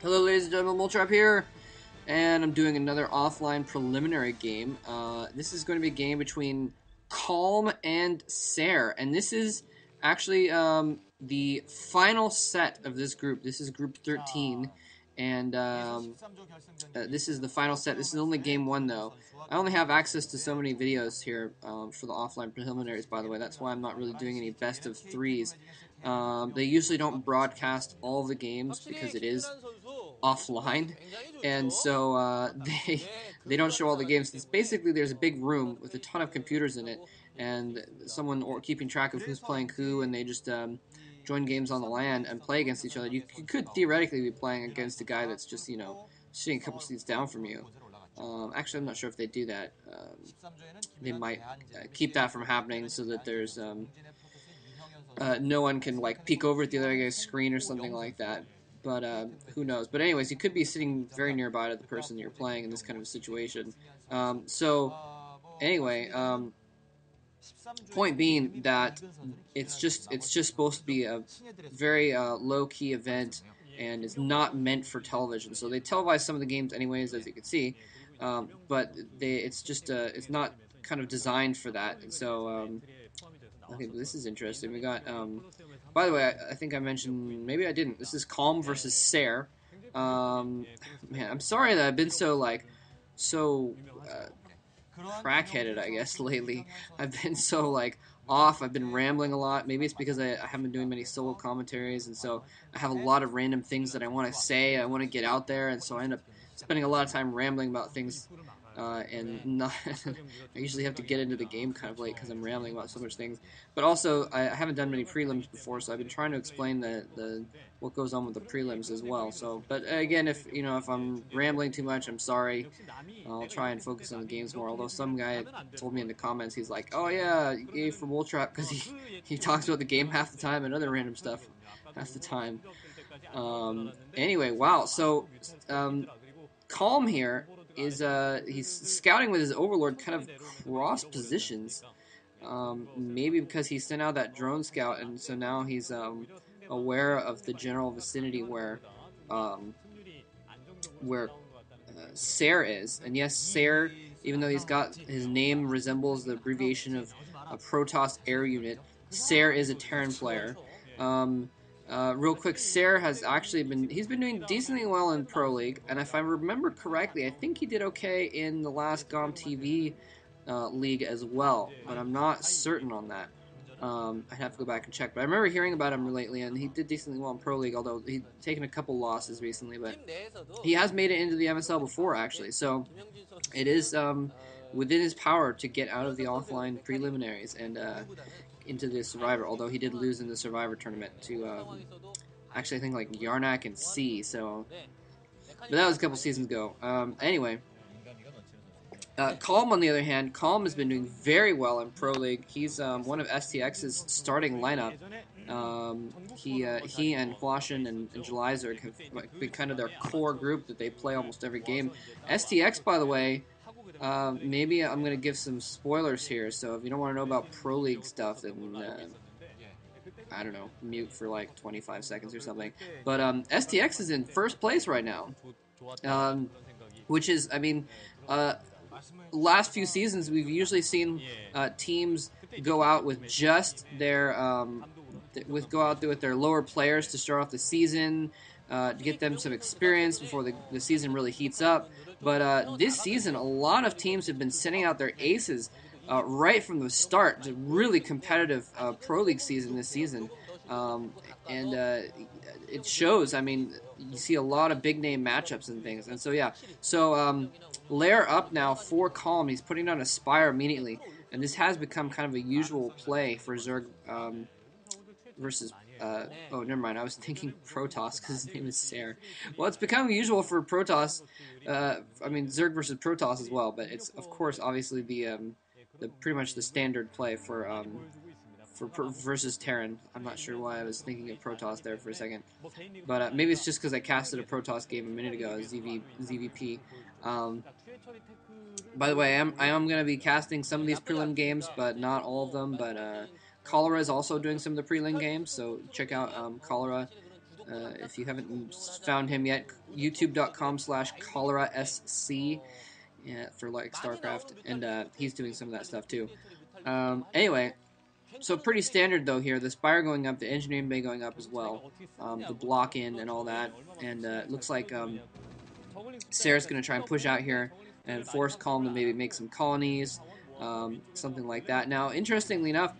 Hello ladies and gentlemen, Moltrap here, and I'm doing another offline preliminary game. This is going to be a game between Calm and Sair, and this is actually the final set of this group. This is group 13, and this is the final set. This is only game one, though. I only have access to so many videos here for the offline preliminaries, by the way. That's why I'm not really doing any best of threes. They usually don't broadcast all the games because it is offline, and so they don't show all the games. It's basically there's a big room with a ton of computers in it, and someone keeping track of who's playing who, and they just join games on the LAN and play against each other. You could theoretically be playing against a guy that's just sitting a couple seats down from you. Actually, I'm not sure if they do that. They might keep that from happening so that there's no one can like peek over at the other guy's screen or something like that. But who knows? But anyways, you could be sitting very nearby to the person that you're playing in this kind of a situation. So anyway, point being that it's just supposed to be a very low key event and is not meant for television. So they televise some of the games anyways, as you can see, but it's not kind of designed for that. And so okay, this is interesting. We got by the way, I think I mentioned, maybe I didn't. This is Calm versus Sair. Man, I'm sorry that I've been so crackheaded, I guess, lately. I've been so off. I've been rambling a lot. Maybe it's because I haven't been doing many solo commentaries, and so I have a lot of random things that I want to say. I want to get out there, and so I end up spending a lot of time rambling about things. And not, I usually have to get into the game kind of late because I'm rambling about so much things. But also, I haven't done many prelims before, so I've been trying to explain the what goes on with the prelims as well. So, but again, if I'm rambling too much, I'm sorry. I'll try and focus on the games more. Although some guy told me in the comments, he's like, "Oh yeah, yay for Mole Trap," because he talks about the game half the time and other random stuff half the time. Anyway, wow. So Calm here is he's scouting with his overlord, kind of cross positions. Maybe because he sent out that drone scout, and so now he's aware of the general vicinity um, where Sair is. And yes, Sair, even though he's got his name resembles the abbreviation of a Protoss air unit, Sair is a Terran player. Real quick, Sair has actually he's been doing decently well in Pro League, and if I remember correctly, I think he did okay in the last GOM TV league as well, but I'm not certain on that. I'd have to go back and check, but I remember hearing about him lately, and he did decently well in Pro League, although he'd taken a couple losses recently, but he has made it into the MSL before, actually, so it is within his power to get out of the offline preliminaries and into the Survivor, although he did lose in the Survivor tournament to actually I think like Yarnak and C, so but that was a couple seasons ago. Anyway, Calm, on the other hand, Calm has been doing very well in Pro League. He's one of STX's starting lineup. He and Huashin and Jelizerg have been kind of their core group that they play almost every game. STX, by the way, maybe I'm going to give some spoilers here, so if you don't want to know about Pro League stuff, then I don't know, mute for like 25 seconds or something. But STX is in first place right now, which is, I mean, last few seasons we've usually seen teams go out with just their go out there with their lower players to start off the season, to get them some experience before the season really heats up. But this season, a lot of teams have been sending out their aces right from the start. It's a really competitive Pro League season this season. And it shows. I mean, you see a lot of big name matchups and things. And so, yeah. So, Lair up now for Calm. He's putting down a Spire immediately. And this has become kind of a usual play for Zerg versus oh, never mind. I was thinking Protoss because his name is Sair. Well, it's become usual for Protoss. I mean Zerg versus Protoss as well, but it's of course obviously the pretty much the standard play for versus Terran. I'm not sure why I was thinking of Protoss there for a second, but maybe it's just because I casted a Protoss game a minute ago, ZVP. By the way, I am going to be casting some of these prelim games, but not all of them. But Cholera is also doing some of the prelim games, so check out Cholera if you haven't found him yet. youtube.com/CholeraSC for like StarCraft, and he's doing some of that stuff too. Anyway, so pretty standard though here. The spire going up, the engineering bay going up as well, the block in and all that, and it looks like Sair's going to try and push out here and force Calm to maybe make some colonies, something like that. Now, interestingly enough,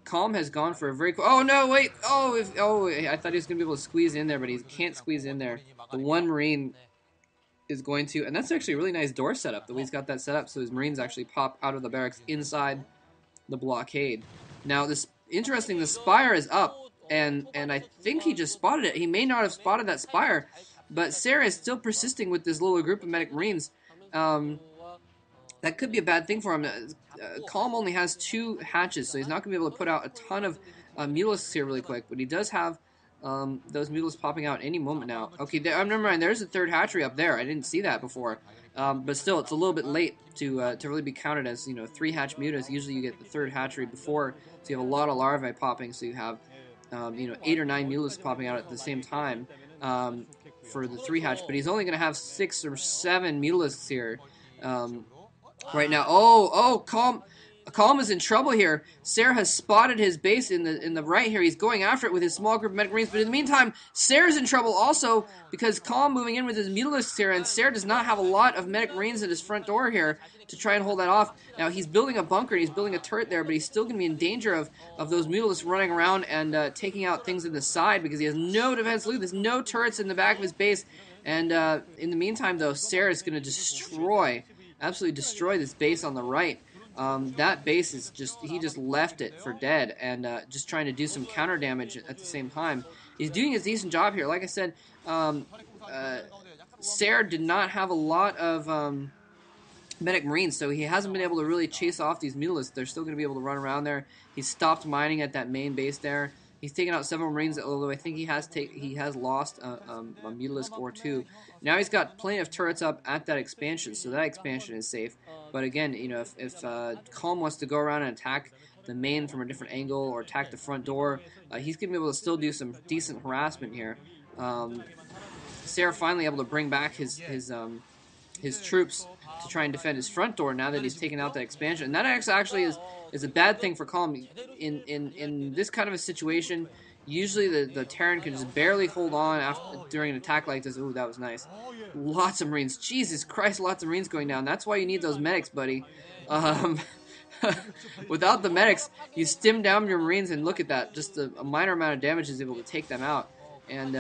Calm has gone for a very... Oh, no, wait! I thought he was going to be able to squeeze in there, but he can't squeeze in there. The one Marine is going to... And that's actually a really nice door setup, the way he's got that set up, so his Marines actually pop out of the barracks inside the blockade. Now, this interesting, the spire is up, and I think he just spotted it. He may not have spotted that spire, but Sair is still persisting with this little group of medic Marines. That could be a bad thing for him. Calm only has 2 hatches, so he's not going to be able to put out a ton of mutalisks here really quick, but he does have those mutalisks popping out any moment now. Okay, never mind, there's a 3rd hatchery up there. I didn't see that before. But still, it's a little bit late to really be counted as, 3 hatch mutas. Usually you get the 3rd hatchery before, so you have a lot of larvae popping, so you have 8 or 9 mutalisks popping out at the same time for the 3 hatch, but he's only going to have 6 or 7 mutalisks here right now. Calm is in trouble here. Sair has spotted his base in the right here. He's going after it with his small group of medic Marines, but in the meantime, Sair's in trouble also because Calm moving in with his mutalisks here, and Sair does not have a lot of medic Marines at his front door here to try and hold that off. Now, he's building a bunker, and he's building a turret there, but he's still going to be in danger of those mutalisks running around and taking out things in the side because he has no defense loop. There's no turrets in the back of his base, and in the meantime, though, Sair is going to absolutely destroy this base on the right. That base is he just left it for dead and just trying to do some counter damage at the same time. He's doing a decent job here. Like I said, Sair did not have a lot of medic Marines, so he hasn't been able to really chase off these mutalisks. They're still going to be able to run around there. He's stopped mining at that main base there. He's taken out several Marines, although I think he has lost a mutalisk or 2. Now he's got plenty of turrets up at that expansion, so that expansion is safe. But again, if Calm wants to go around and attack the main from a different angle or attack the front door, he's going to be able to still do some decent harassment here. Sair finally able to bring back his troops to try and defend his front door now that he's taken out that expansion. And that actually is a bad thing for Calm. In this kind of a situation, usually the Terran can just barely hold on during an attack like this. Ooh, that was nice. Lots of Marines. Jesus Christ, lots of Marines going down. That's why you need those medics, buddy. Without the medics, you stim down your Marines, and look at that. Just a minor amount of damage is able to take them out. And